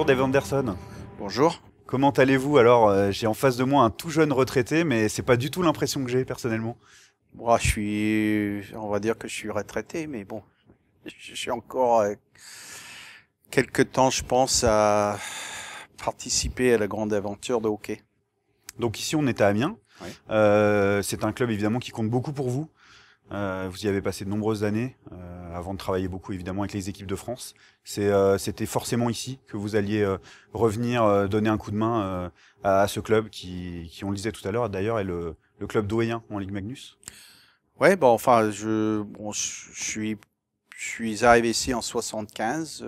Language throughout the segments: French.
Bonjour Dave Anderson. Bonjour. Comment allez-vous? Alors, j'ai en face de moi un tout jeune retraité, mais c'est pas du tout l'impression que j'ai personnellement. Moi, on va dire que je suis retraité, mais bon, je suis encore quelque temps, je pense, à participer à la grande aventure de hockey. Donc ici, on est à Amiens. Oui. C'est un club évidemment qui compte beaucoup pour vous. Vous y avez passé de nombreuses années, avant de travailler beaucoup évidemment avec les équipes de France. C'était forcément ici que vous alliez revenir donner un coup de main à ce club qui, on le disait tout à l'heure, d'ailleurs est le club doyen en Ligue Magnus. Ouais, bon, enfin, je suis arrivé ici en 75.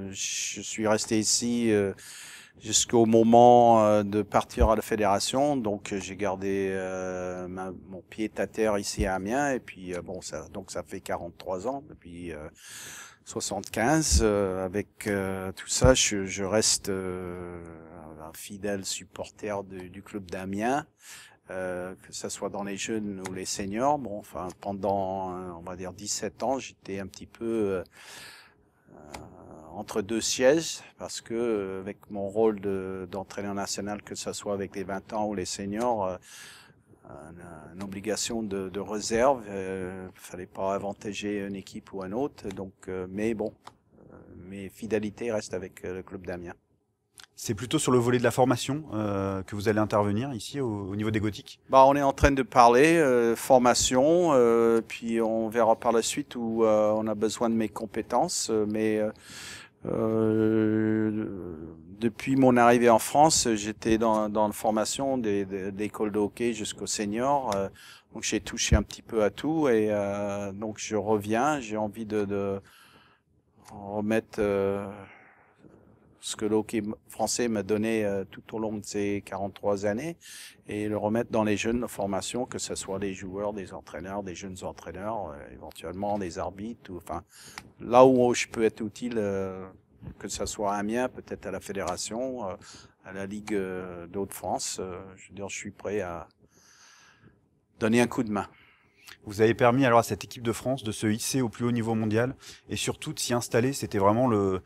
Je suis resté ici jusqu'au moment de partir à la fédération. Donc, j'ai gardé mon pied à terre ici à Amiens. Et puis, bon, ça fait 43 ans depuis 75. Avec tout ça, je reste un fidèle supporter du club d'Amiens. Que ça soit dans les jeunes ou les seniors. Bon, enfin, pendant, on va dire 17 ans, j'étais un petit peu entre deux sièges parce que avec mon rôle d'entraîneur national, que ce soit avec les 20 ans ou les seniors, une obligation de réserve. Fallait pas avantager une équipe ou une autre. Donc, mais bon, mes fidélités restent avec le club d'Amiens. C'est plutôt sur le volet de la formation que vous allez intervenir ici au niveau des Gothiques. Bah, on est en train de parler formation, puis on verra par la suite où on a besoin de mes compétences. Depuis mon arrivée en France, j'étais dans la formation d'école de hockey jusqu'au senior. Donc j'ai touché un petit peu à tout et donc je reviens. J'ai envie de remettre ce que le hockey français m'a donné tout au long de ces 43 années et le remettre dans les jeunes formations, que ce soit des joueurs, des entraîneurs, des jeunes entraîneurs, éventuellement des arbitres, enfin là où je peux être utile, que ce soit à Amiens, peut-être à la fédération, à la Ligue d'Hauts-de-France. Je veux dire, je suis prêt à donner un coup de main. Vous avez permis alors à cette équipe de France de se hisser au plus haut niveau mondial et surtout de s'y installer. C'était vraiment le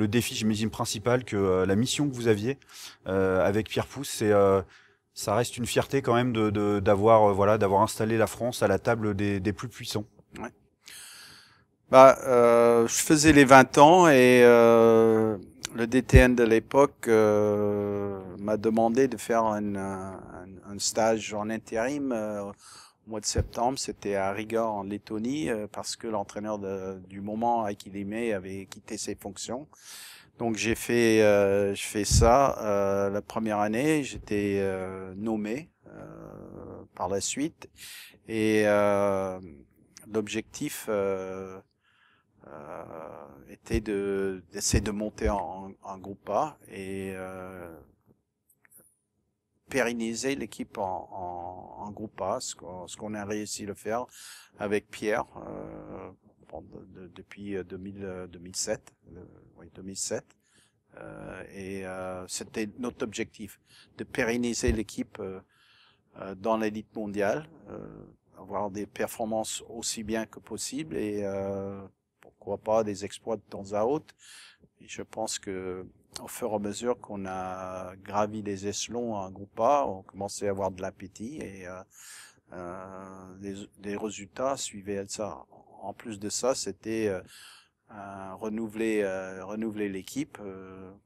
défi, j'imagine, principal que la mission que vous aviez avec Pierre Pousse. Ça reste une fierté quand même d'avoir installé la France à la table des plus puissants. Ouais. Bah, je faisais les 20 ans et le DTN de l'époque m'a demandé de faire un stage en intérim au mois de septembre. C'était à Riga en Lettonie parce que l'entraîneur du moment, Heikki Niemi, avait quitté ses fonctions. Donc je fais ça la première année. J'étais nommé par la suite et l'objectif était d'essayer de monter en groupe A et pérenniser l'équipe en groupe A, ce qu'on a réussi à le faire avec Pierre depuis 2007. Oui, 2007. C'était notre objectif, de pérenniser l'équipe dans l'élite mondiale, avoir des performances aussi bien que possible et pourquoi pas des exploits de temps à autre. Et je pense que au fur et à mesure qu'on a gravi les échelons en groupe A, on commençait à avoir de l'appétit et les résultats suivaient ça. En plus de ça, c'était renouveler l'équipe.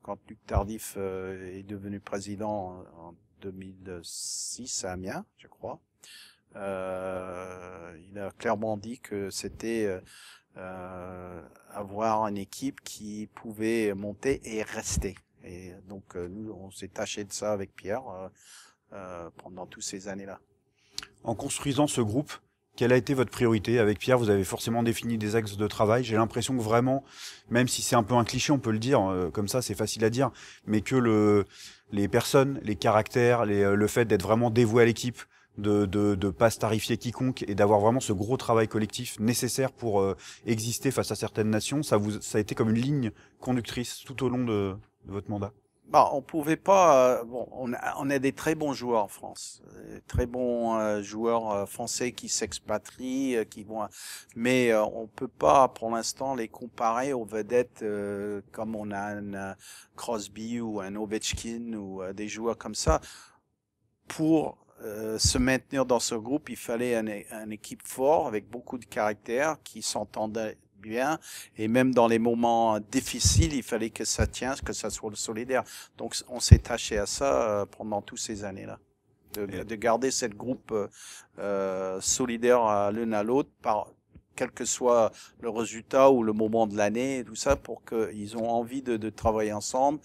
Quand Luc Tardif est devenu président en 2006 à Amiens, je crois, il a clairement dit que c'était avoir une équipe qui pouvait monter et rester. Et donc nous, on s'est tâché de ça avec Pierre pendant toutes ces années-là. En construisant ce groupe, quelle a été votre priorité? Avec Pierre, vous avez forcément défini des axes de travail. J'ai l'impression que vraiment, même si c'est un peu un cliché, on peut le dire, comme ça c'est facile à dire, mais que les personnes, les caractères, le fait d'être vraiment dévoué à l'équipe, de pas starifier quiconque et d'avoir vraiment ce gros travail collectif nécessaire pour exister face à certaines nations, ça a été comme une ligne conductrice tout au long de votre mandat. Bon, on pouvait pas. Bon, on a des très bons joueurs en France, très bons joueurs français qui s'expatrient, qui vont. Mais on peut pas, pour l'instant, les comparer aux vedettes comme on a un Crosby ou un Ovechkin ou des joueurs comme ça. Pour se maintenir dans ce groupe, il fallait une équipe forte avec beaucoup de caractère qui s'entendait bien, et même dans les moments difficiles, il fallait que ça tienne, que ça soit solidaire. Donc on s'est tâché à ça pendant toutes ces années-là, de garder cette groupe solidaire l'une à l'autre, par quel que soit le résultat ou le moment de l'année, et tout ça, pour qu'ils ont envie de travailler ensemble,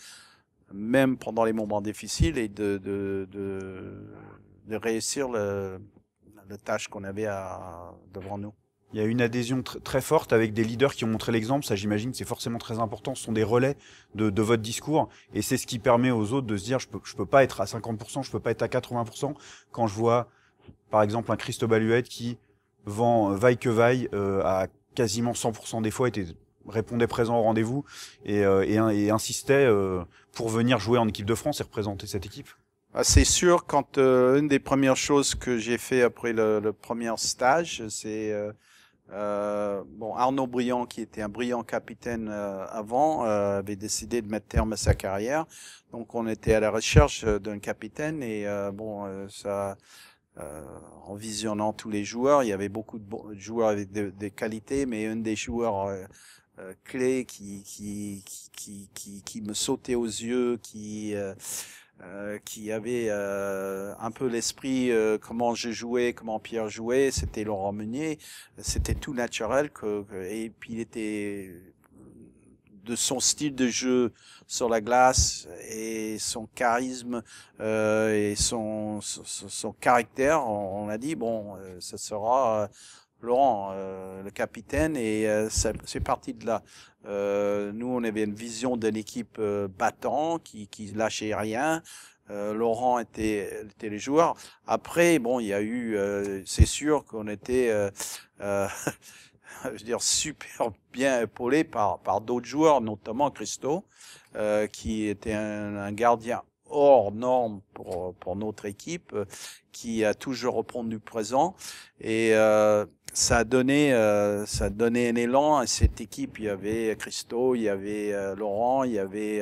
même pendant les moments difficiles, et de réussir le tâche qu'on avait devant nous. Il y a une adhésion très forte avec des leaders qui ont montré l'exemple. Ça, j'imagine que c'est forcément très important. Ce sont des relais de votre discours. Et c'est ce qui permet aux autres de se dire, je peux pas être à 50%, je peux pas être à 80%. Quand je vois, par exemple, un Cristobal Huet qui vend vaille que vaille, à quasiment 100% des fois, répondait présent au rendez-vous et insistait pour venir jouer en équipe de France et représenter cette équipe. C'est sûr, quand une des premières choses que j'ai fait après le premier stage, c'est bon, Arnaud Briand, qui était un brillant capitaine avant, avait décidé de mettre terme à sa carrière. Donc on était à la recherche d'un capitaine, et ça, en visionnant tous les joueurs, il y avait beaucoup de joueurs avec des qualités, mais un des joueurs clés qui me sautait aux yeux, qui avait un peu l'esprit comment je jouais, comment Pierre jouait, c'était Laurent Meunier. C'était tout naturel et puis il était de son style de jeu sur la glace et son charisme et son caractère. On a dit bon, ce sera Laurent, le capitaine, et c'est parti de là. Nous, on avait une vision d'une équipe battant, qui lâchait rien. Laurent était le joueur. Après, bon, il y a eu, c'est sûr qu'on était, je veux dire, super bien épaulé par d'autres joueurs, notamment Christo, qui était un gardien hors norme pour notre équipe, qui a toujours répondu présent, et ça a donné un élan à cette équipe. Il y avait Christo, il y avait Laurent, il y avait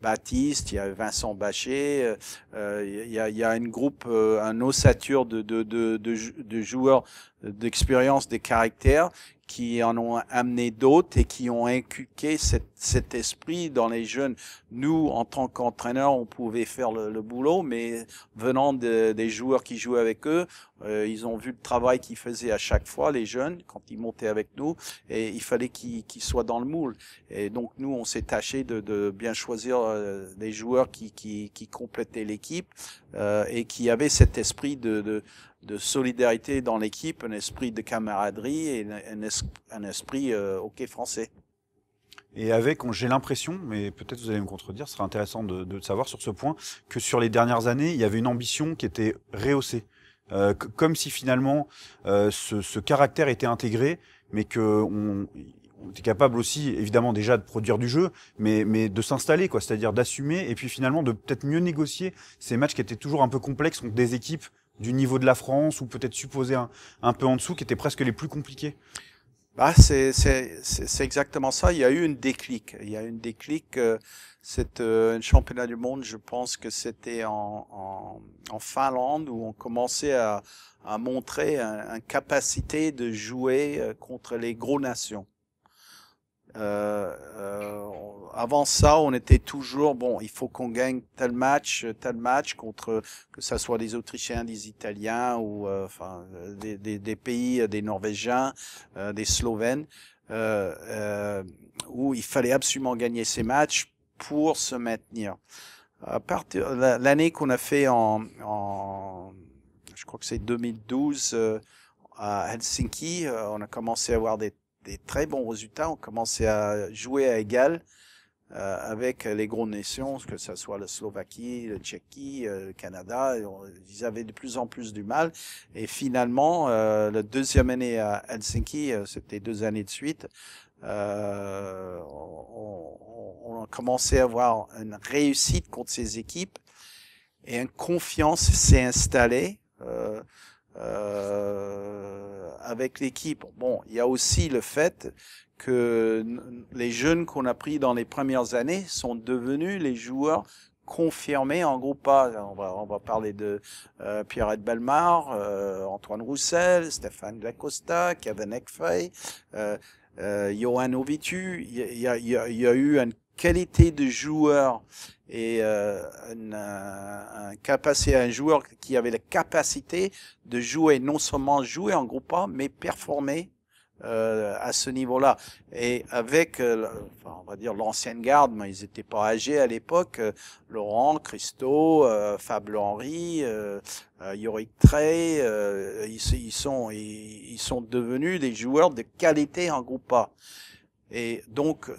Baptiste, il y avait Vincent Bachet, il y a une groupe, un ossature de joueurs d'expérience, des caractères, qui en ont amené d'autres et qui ont inculqué cet esprit dans les jeunes. Nous, en tant qu'entraîneurs, on pouvait faire le boulot, mais venant des joueurs qui jouaient avec eux, ils ont vu le travail qu'ils faisaient à chaque fois, les jeunes, quand ils montaient avec nous, et il fallait qu'ils soient dans le moule. Et donc, nous, on s'est tâché de bien choisir des joueurs qui complétaient l'équipe et qui avaient cet esprit de solidarité dans l'équipe, un esprit de camaraderie et un esprit hockey français. Et j'ai l'impression, mais peut-être vous allez me contredire, ce serait intéressant de savoir sur ce point, que sur les dernières années, il y avait une ambition qui était rehaussée. Comme si finalement ce caractère était intégré, mais on était capable aussi, évidemment, déjà de produire du jeu, mais de s'installer, quoi, c'est-à-dire d'assumer, et puis finalement de peut-être mieux négocier ces matchs qui étaient toujours un peu complexes contre des équipes du niveau de la France, ou peut-être supposés un peu en dessous, qui étaient presque les plus compliqués. Bah, c'est exactement ça. Il y a eu une déclic. Il y a eu une déclic. Un championnat du monde, je pense que c'était en Finlande, où on commençait à montrer une capacité de jouer contre les gros nations. Avant ça, on était toujours bon. Il faut qu'on gagne tel match contre, que ça soit des Autrichiens, des Italiens ou enfin des pays, des Norvégiens, des Slovènes, où il fallait absolument gagner ces matchs pour se maintenir. À partir l'année qu'on a fait je crois que c'est 2012 à Helsinki, on a commencé à avoir des très bons résultats. On commençait à jouer à égal avec les grosses nations, que ce soit la Slovaquie, la Tchéquie, le Canada. Ils avaient de plus en plus du mal. Et finalement, la deuxième année à Helsinki, c'était 2 années de suite, on a commencé à avoir une réussite contre ces équipes et une confiance s'est installée avec l'équipe. Bon, il y a aussi le fait que les jeunes qu'on a pris dans les premières années sont devenus les joueurs confirmés en groupe A. On va parler de Pierre Bellemare, Antoine Roussel, Stéphane Dacosta, Kevin Ekfei, Johan Ovitu. Il y a eu une qualité de joueur et un joueur qui avait la capacité de jouer, non seulement jouer en groupe A, mais performer à ce niveau-là. Et avec, on va dire l'ancienne garde, mais ils n'étaient pas âgés à l'époque, Laurent, Christo, Fable Henry, Yorick Trey, ils sont devenus des joueurs de qualité en groupe A. Et donc,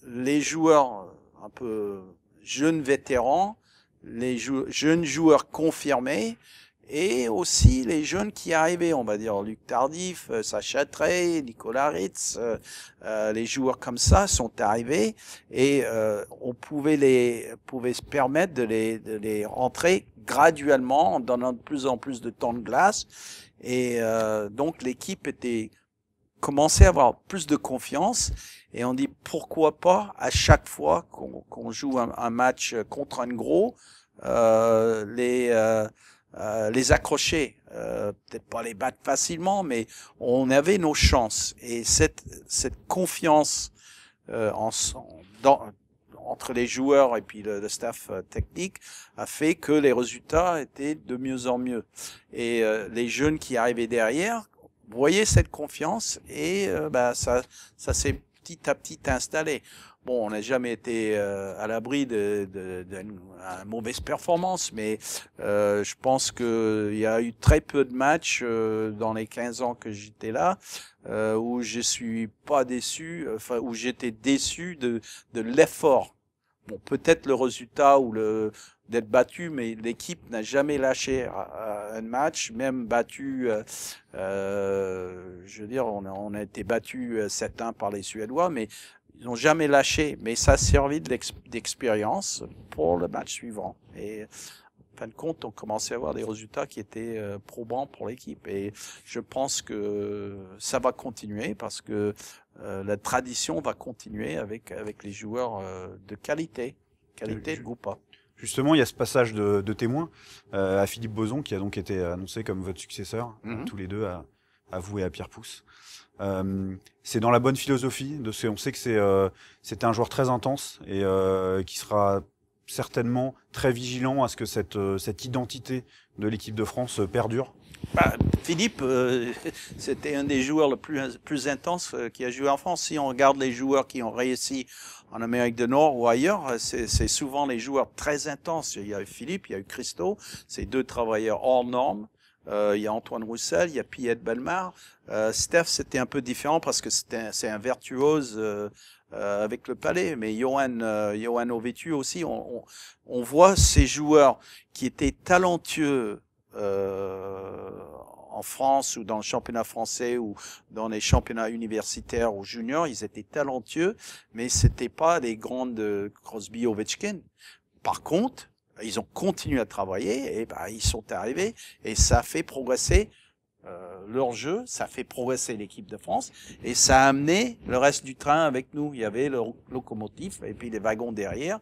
les joueurs un peu jeunes vétérans, les jeunes joueurs confirmés, et aussi les jeunes qui arrivaient, on va dire Luc Tardif, Sacha Trey, Nicolas Ritz, les joueurs comme ça sont arrivés et on pouvait se permettre de les rentrer graduellement en donnant de plus en plus de temps de glace et donc l'équipe commençait à avoir plus de confiance et on dit pourquoi pas à chaque fois qu'on joue un match contre un gros les accrocher, peut-être pas les battre facilement, mais on avait nos chances. Et cette confiance entre les joueurs et puis le staff technique a fait que les résultats étaient de mieux en mieux. Et les jeunes qui arrivaient derrière voyaient cette confiance et ça s'est petit à petit installé. Bon, on n'a jamais été à l'abri d'une mauvaise performance, mais je pense qu'il y a eu très peu de matchs dans les 15 ans que j'étais là où je suis pas déçu, enfin où j'étais déçu de l'effort. Bon, peut-être le résultat ou d'être battu, mais l'équipe n'a jamais lâché un match, même battu. Je veux dire, on a été battu 7-1 par les Suédois, mais ils n'ont jamais lâché, mais ça a servi d'expérience pour le match suivant. Et en fin de compte, on commençait à avoir des résultats qui étaient probants pour l'équipe. Et je pense que ça va continuer parce que la tradition va continuer avec les joueurs de qualité de groupe A. Justement, il y a ce passage de témoin à Philippe Boson qui a donc été annoncé comme votre successeur, tous les deux, à vous et à Pierre Pousse. C'est dans la bonne philosophie. On sait que c'était un joueur très intense et qui sera certainement très vigilant à ce que cette identité de l'équipe de France perdure. Philippe, c'était un des joueurs le plus intense qui a joué en France. Si on regarde les joueurs qui ont réussi en Amérique du Nord ou ailleurs, c'est souvent les joueurs très intenses. Il y a eu Philippe, il y a eu Christo, c'est deux travailleurs hors normes. Il y a Antoine Roussel, il y a Pierre Bellemare. Steph, c'était un peu différent parce que c'est un virtuose avec le palais. Mais Johan Ovitu aussi, on voit ces joueurs qui étaient talentueux en France ou dans le championnat français ou dans les championnats universitaires ou juniors, ils étaient talentueux, mais c'était pas des grandes Crosby, Ovechkin. Par contre, ils ont continué à travailler et ils sont arrivés et ça a fait progresser leur jeu, ça a fait progresser l'équipe de France et ça a amené le reste du train avec nous. Il y avait le locomotive et puis les wagons derrière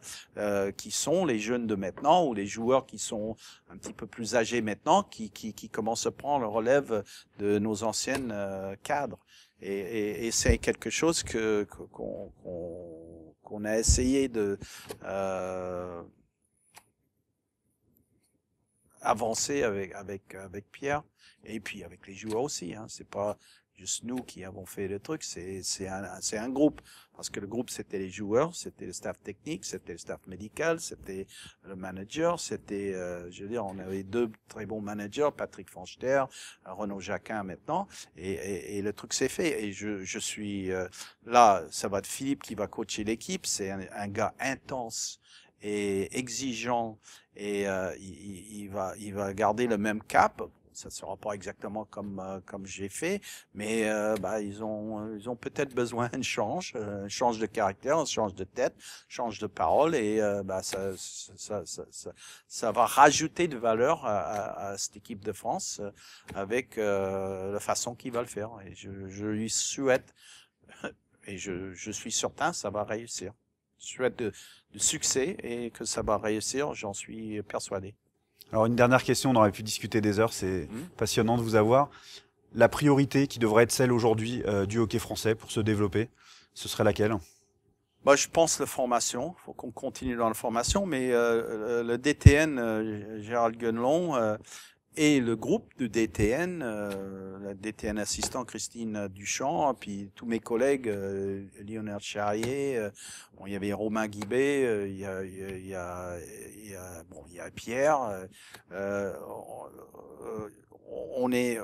qui sont les jeunes de maintenant ou les joueurs qui sont un petit peu plus âgés maintenant qui commencent à prendre le relève de nos anciennes cadres. Et c'est quelque chose qu'on a essayé de avancer avec Pierre et puis avec les joueurs aussi. C'est pas juste nous qui avons fait le truc, c'est un groupe parce que le groupe c'était les joueurs, c'était le staff technique, c'était le staff médical, c'était le manager, c'était je veux dire on avait deux très bons managers, Patrick Fanchter, Renaud Jacquin maintenant et le truc s'est fait et je suis là, ça va être Philippe qui va coacher l'équipe, c'est un gars intense et exigeant et il va garder le même cap. ça sera pas exactement comme j'ai fait, mais ils ont peut-être besoin d'un change de caractère, un change de tête, change de parole, et ça va rajouter de valeur à cette équipe de France avec la façon qu'il va le faire. Et je lui souhaite, et je suis certain, ça va réussir. Je souhaite de succès et que ça va réussir, j'en suis persuadé. Alors une dernière question, on aurait pu discuter des heures, c'est passionnant de vous avoir. La priorité qui devrait être celle aujourd'hui du hockey français pour se développer, ce serait laquelle? Je pense la formation, il faut qu'on continue dans la formation, mais le DTN, Gérald Guenelon, et le groupe de DTN, la DTN assistant Christine Duchamp, puis tous mes collègues, Lionel Charrier, il y avait Romain Guibé, il y a Pierre. On est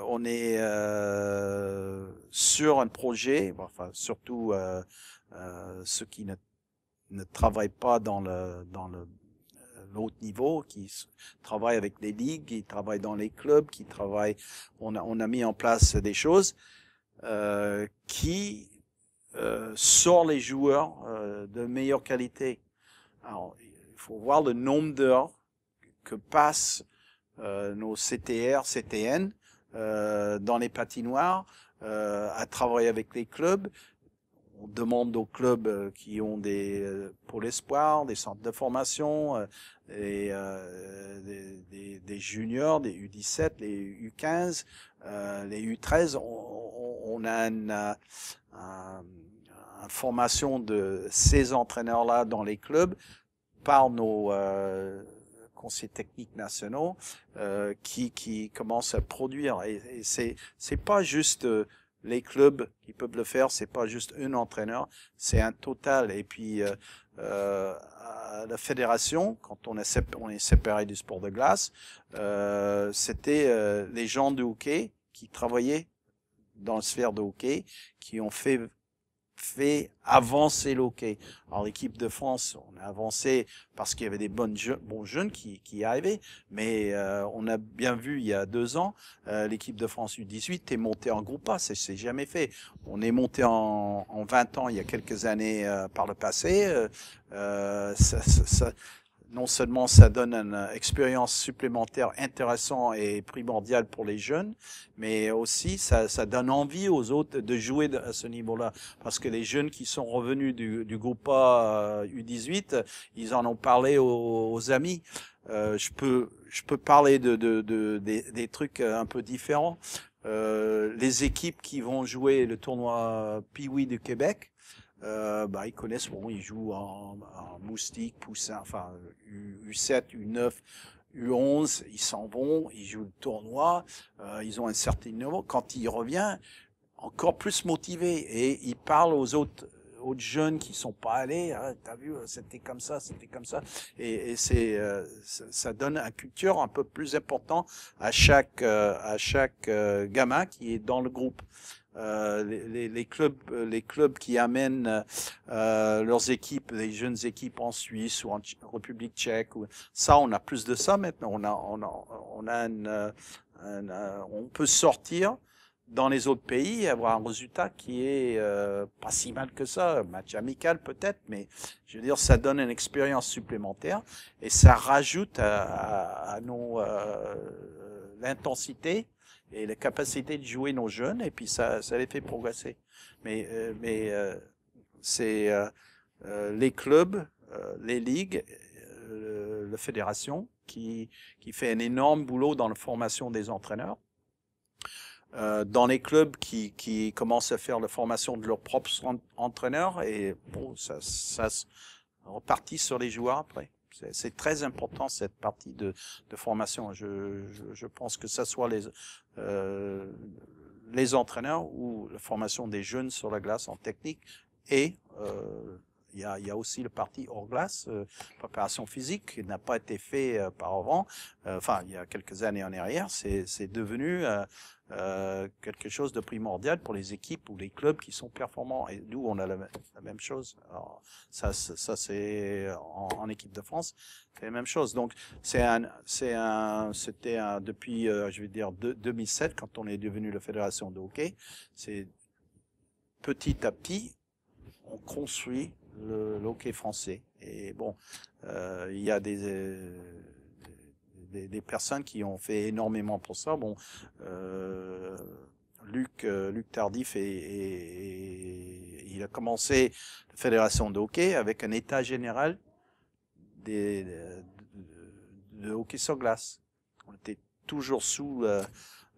sur un projet, enfin surtout ceux qui ne travaillent pas dans l'autre niveau, qui travaillent avec les ligues, qui travaillent dans les clubs, qui travaillent. On a mis en place des choses qui sortent les joueurs de meilleure qualité. Alors, il faut voir le nombre d'heures que passent nos CTR, CTN dans les patinoires à travailler avec les clubs. On demande aux clubs qui ont des pôles espoirs, des centres de formation, des juniors, des U17, les U15, les U13. On a une formation de ces entraîneurs-là dans les clubs par nos conseillers techniques nationaux qui commencent à produire. Et c'est pas juste les clubs qui peuvent le faire, c'est pas juste un entraîneur, c'est un total. Et puis à la fédération, quand on est séparé du sport de glace, c'était les gens du hockey qui travaillaient dans la sphère de hockey, qui ont fait avancer le hockey. Alors l'équipe de France, on a avancé parce qu'il y avait des bons jeunes qui y arrivaient, mais on a bien vu il y a 2 ans, l'équipe de France U18 est montée en groupe A, c'est jamais fait. On est monté en 20 ans il y a quelques années par le passé. Non seulement ça donne une expérience supplémentaire intéressante et primordiale pour les jeunes, mais aussi ça donne envie aux autres de jouer à ce niveau-là. Parce que les jeunes qui sont revenus du groupe A U18, ils en ont parlé aux amis. Je peux parler des trucs un peu différents. Les équipes qui vont jouer le tournoi Pee-wee du Québec, ils connaissent, ils jouent en moustique, poussin, enfin U7, U9, U11, ils s'en vont, ils jouent le tournoi, ils ont un certain niveau. Quand ils reviennent, encore plus motivés, et ils parlent aux autres jeunes qui sont pas allés. Ah, t'as vu, c'était comme ça, et ça donne une culture un peu plus importante à chaque gamin qui est dans le groupe. Les clubs qui amènent leurs équipes, les jeunes équipes en Suisse ou en République tchèque, ça, on a plus de ça maintenant. On peut sortir dans les autres pays et avoir un résultat qui est pas si mal que ça, un match amical peut-être, mais je veux dire, ça donne une expérience supplémentaire et ça rajoute à nos l'intensité et la capacité de jouer nos jeunes, et puis ça les fait progresser. Mais c'est les clubs, les ligues, la fédération qui fait un énorme boulot dans la formation des entraîneurs. Dans les clubs qui commencent à faire la formation de leurs propres entraîneurs, et bon, ça repartit sur les joueurs après. C'est très important cette partie de formation. Je pense que ça soit les entraîneurs ou la formation des jeunes sur la glace en technique et il y a aussi le parti hors glace, préparation physique, qui n'a pas été fait par avant. Enfin, il y a quelques années en arrière, c'est devenu quelque chose de primordial pour les équipes ou les clubs qui sont performants. Et nous, on a la même chose. Alors, ça c'est en équipe de France, c'est la même chose. Donc, c'était depuis, je vais dire 2007, quand on est devenu la fédération de hockey. C'est petit à petit, on construit le hockey français. Et bon, il y a des personnes qui ont fait énormément pour ça. Bon, Luc Tardif il a commencé la fédération de hockey avec un état général de hockey sur glace. On était toujours sous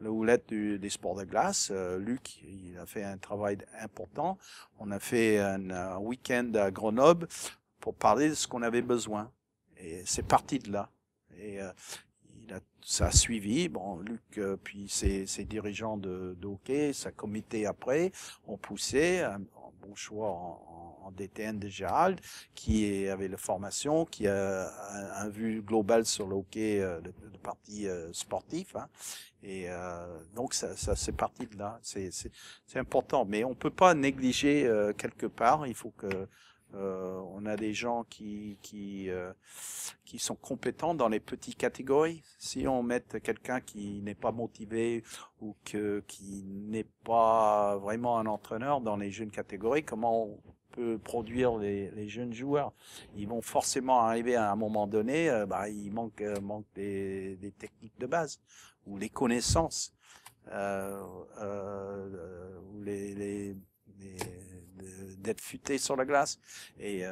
la houlette des sports de glace. Luc, il a fait un travail important. On a fait un week-end à Grenoble pour parler de ce qu'on avait besoin. Et c'est parti de là. Et ça a suivi. Bon, Luc, puis ses dirigeants de hockey, sa comité après, ont poussé un bon choix en DTN de Gérald, qui avait la formation, qui a un vue global sur le hockey, le parti sportif. Hein. Et donc ça c'est parti de là. C'est important, mais on peut pas négliger quelque part. Il faut que on a des gens qui sont compétents dans les petites catégories. Si on met quelqu'un qui n'est pas motivé ou qui n'est pas vraiment un entraîneur dans les jeunes catégories, comment on peut produire les jeunes joueurs? Ils vont forcément arriver à un moment donné, il manque des techniques de base ou les connaissances ou d'être futé sur la glace. Et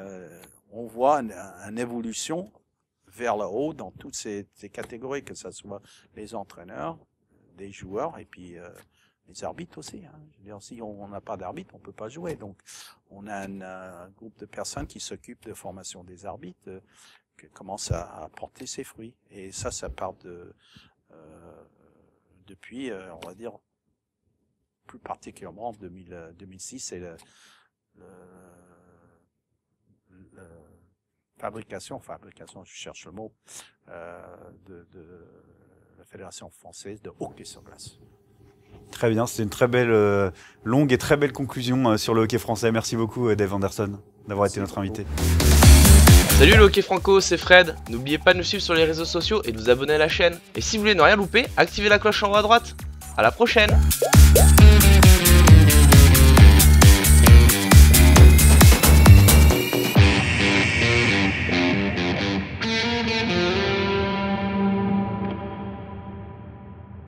on voit une évolution vers le haut dans toutes ces catégories, que ce soit les entraîneurs, les joueurs et puis les arbitres aussi. Hein. Je veux dire, si on n'a pas d'arbitre, on peut pas jouer. Donc, on a un groupe de personnes qui s'occupent de formation des arbitres, qui commence à porter ses fruits. Et ça part depuis, on va dire, plus particulièrement en 2006, c'est la fabrication, je cherche le mot, de la Fédération française de hockey sur glace. Très bien, c'était une très belle, longue et très belle conclusion sur le hockey français. Merci beaucoup Dave Anderson d'avoir été notre invité. Salut le hockey franco, c'est Fred. N'oubliez pas de nous suivre sur les réseaux sociaux et de vous abonner à la chaîne. Et si vous voulez ne rien louper, activez la cloche en haut à droite. À la prochaine!